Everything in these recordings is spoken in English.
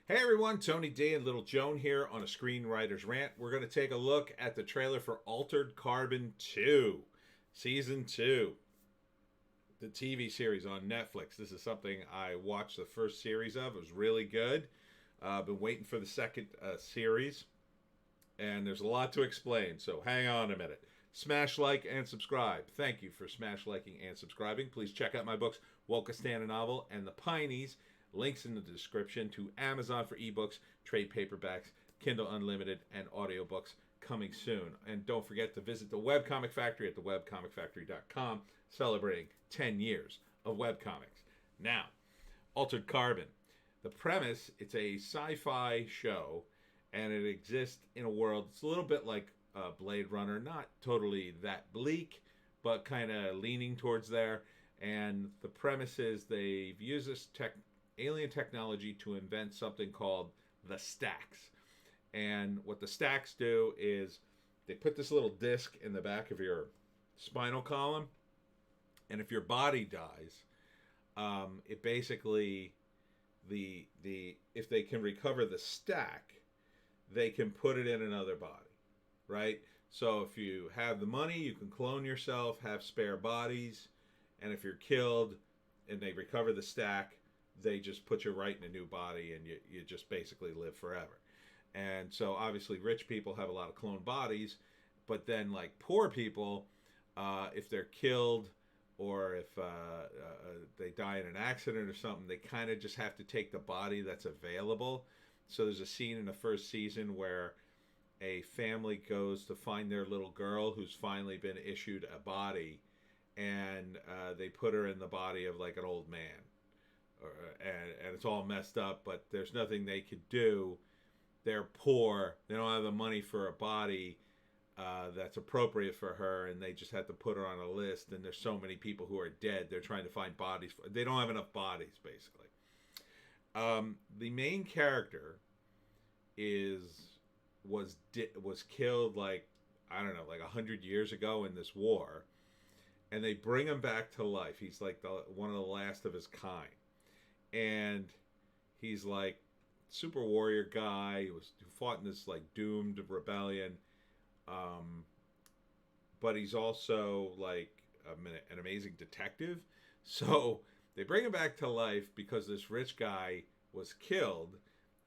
Hey everyone, Tony D and Little Joan here on a Screenwriter's Rant. We're going to take a look at the trailer for Altered Carbon 2, Season 2, the TV series on Netflix. This is something I watched the first series of. It was really good. I've been waiting for the second series, and there's a lot to explain, so hang on a minute. Smash like and subscribe. Thank you for smash liking and subscribing. Please check out my books, Wokistan Novel and The Pineys. Links in the description to Amazon for ebooks, trade paperbacks, Kindle Unlimited, and audiobooks coming soon. And don't forget to visit the Webcomic Factory at thewebcomicfactory.com, celebrating 10 years of webcomics. Now, Altered Carbon. The premise, it's a sci-fi show, and it exists in a world, it's a little bit like Blade Runner, not totally that bleak, but kind of leaning towards there. And the premise is they've used this alien technology to invent something called the stacks. And what the stacks do is they put this little disc in the back of your spinal column, and if your body dies, it basically if they can recover the stack, they can put it in another body, right? So if you have the money, you can clone yourself, have spare bodies, and if you're killed and they recover the stack, they just put you right in a new body, and you just basically live forever. And so obviously rich people have a lot of cloned bodies, but then like poor people, if they're killed or if they die in an accident or something, they kind of just have to take the body that's available. So there's a scene in the first season where a family goes to find their little girl who's finally been issued a body, and they put her in the body of like an old man. And it's all messed up, but there's nothing they could do. They're poor. They don't have the money for a body that's appropriate for her, and they just have to put her on a list. And there's so many people who are dead. They're trying to find bodies. They don't have enough bodies, basically. The main character was killed like, I don't know, like 100 years ago in this war, and they bring him back to life. He's like one of the last of his kind. And he's like super warrior guy who fought in this like doomed rebellion, but he's also like an amazing detective. So they bring him back to life because this rich guy was killed,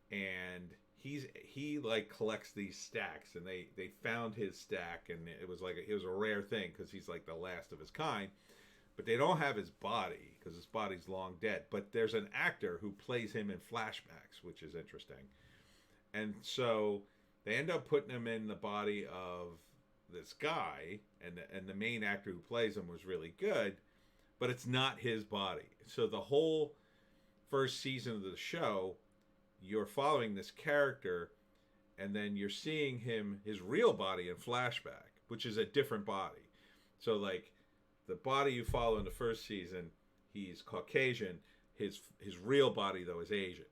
and he like collects these stacks, and they found his stack, and it was a rare thing because he's like the last of his kind. But they don't have his body because his body's long dead. But there's an actor who plays him in flashbacks, which is interesting. And so they end up putting him in the body of this guy, and the main actor who plays him was really good, but it's not his body. So the whole first season of the show, you're following this character, and then you're seeing his real body in flashback, which is a different body. So like, the body you follow in the first season, he's Caucasian. His real body, though, is Asian.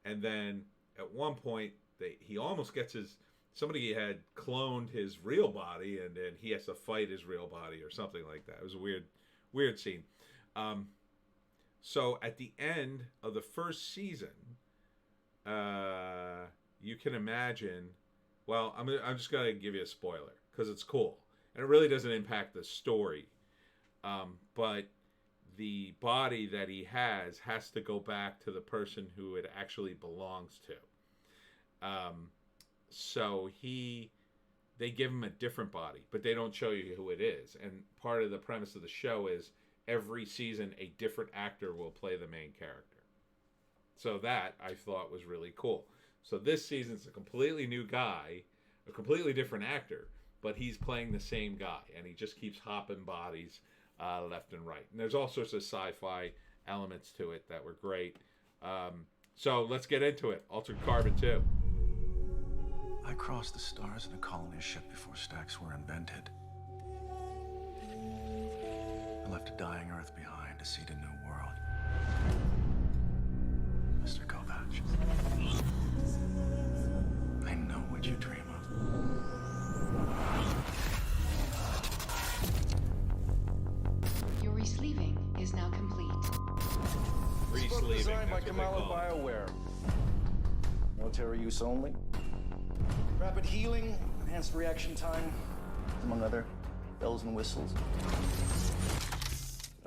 And then at one point, he almost gets somebody had cloned his real body, and then he has to fight his real body or something like that. It was a weird scene. So at the end of the first season, you can imagine, well, I'm just going to give you a spoiler because it's cool. And it really doesn't impact the story. But the body that he has to go back to the person who it actually belongs to. So they give him a different body, but they don't show you who it is. And part of the premise of the show is every season a different actor will play the main character. So that I thought was really cool. So this season's a completely new guy, a completely different actor, but he's playing the same guy, and he just keeps hopping bodies left and right. And there's all sorts of sci-fi elements to it that were great. So let's get into it. Altered Carbon 2. I crossed the stars in a colony ship before stacks were invented. I left a dying Earth behind to seed a new world. Mr. Kovacs, I know what you dream of. Your resleeving is now complete. Resleeving, Designed by that's what they Kamala call it. BioWare. military use only. Rapid healing, enhanced reaction time, among other bells and whistles.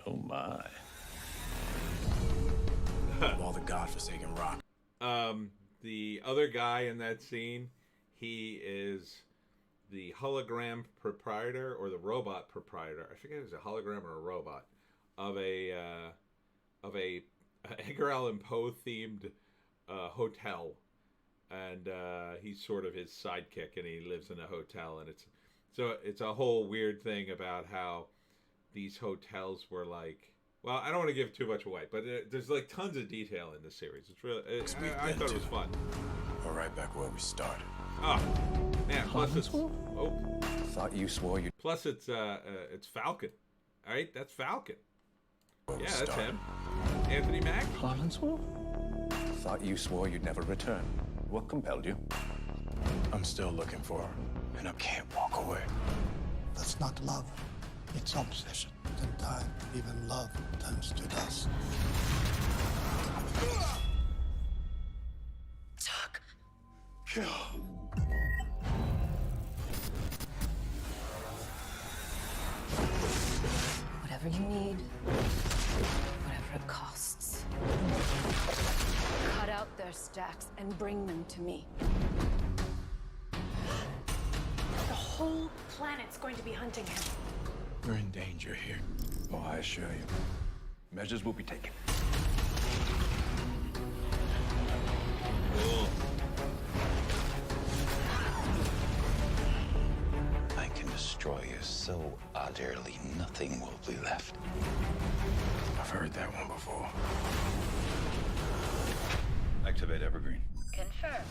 Oh my. Of all the godforsaken rock. The other guy in that scene, he is the hologram proprietor or the robot proprietor. I forget if it's a hologram or a robot of a Edgar Allan Poe themed hotel, and he's sort of his sidekick, and he lives in a hotel, and it's a whole weird thing about how these hotels were like. Well, I don't want to give too much away, but there's like tons of detail in this series. It's really, I thought it was fun. We're right back where we started. Oh man! Plus it's Thought you swore you. Plus it's Falcon. All right, that's Falcon. Yeah, that's him. Anthony Mackie. Harlanswell? Thought you swore you'd never return. What compelled you? I'm still looking for her, and I can't walk away. That's not love. It's obsession. The time even love turns to dust. Tuck. Kill. Whatever you need, whatever it costs. Cut out their stacks and bring them to me. The whole planet's going to be hunting him. We're in danger here. Oh, I assure you. Measures will be taken. Cool. I can destroy you so utterly nothing will be left. I've heard that one before. Activate Evergreen. Confirm.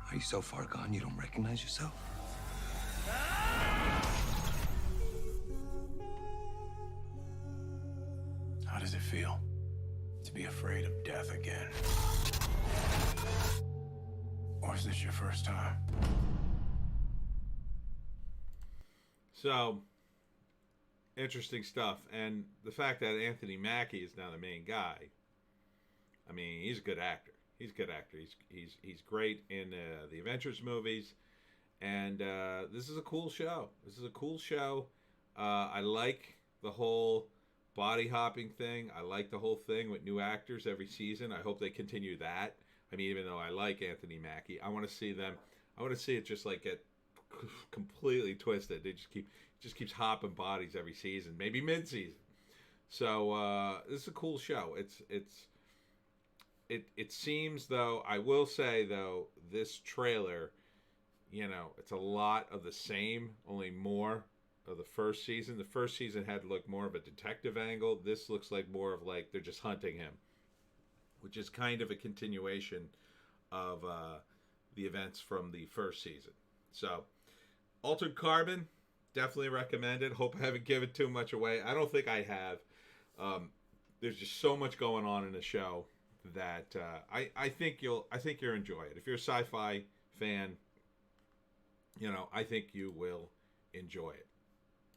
Are you so far gone you don't recognize yourself? How does it feel to be afraid of death again? Or is this your first time? So, interesting stuff. And the fact that Anthony Mackie is now the main guy, I mean, he's a good actor. He's a good actor. He's great in the Avengers movies. And this is a cool show. This is a cool show. I like the whole body hopping thing. I like the whole thing with new actors every season. I hope they continue that. I mean, even though I like Anthony Mackie, I want to see them. I want to see it just like get completely twisted. They just keeps hopping bodies every season, maybe mid-season. So this is a cool show. It seems, though, I will say though, this trailer, you know, it's a lot of the same, only more of the first season. The first season had looked more of a detective angle. This looks like more of like they're just hunting him, which is kind of a continuation of the events from the first season. So, Altered Carbon, definitely recommended. Hope I haven't given too much away. I don't think I have. There's just so much going on in the show that I think you'll enjoy it. If you're a sci-fi fan, you know, I think you will enjoy it.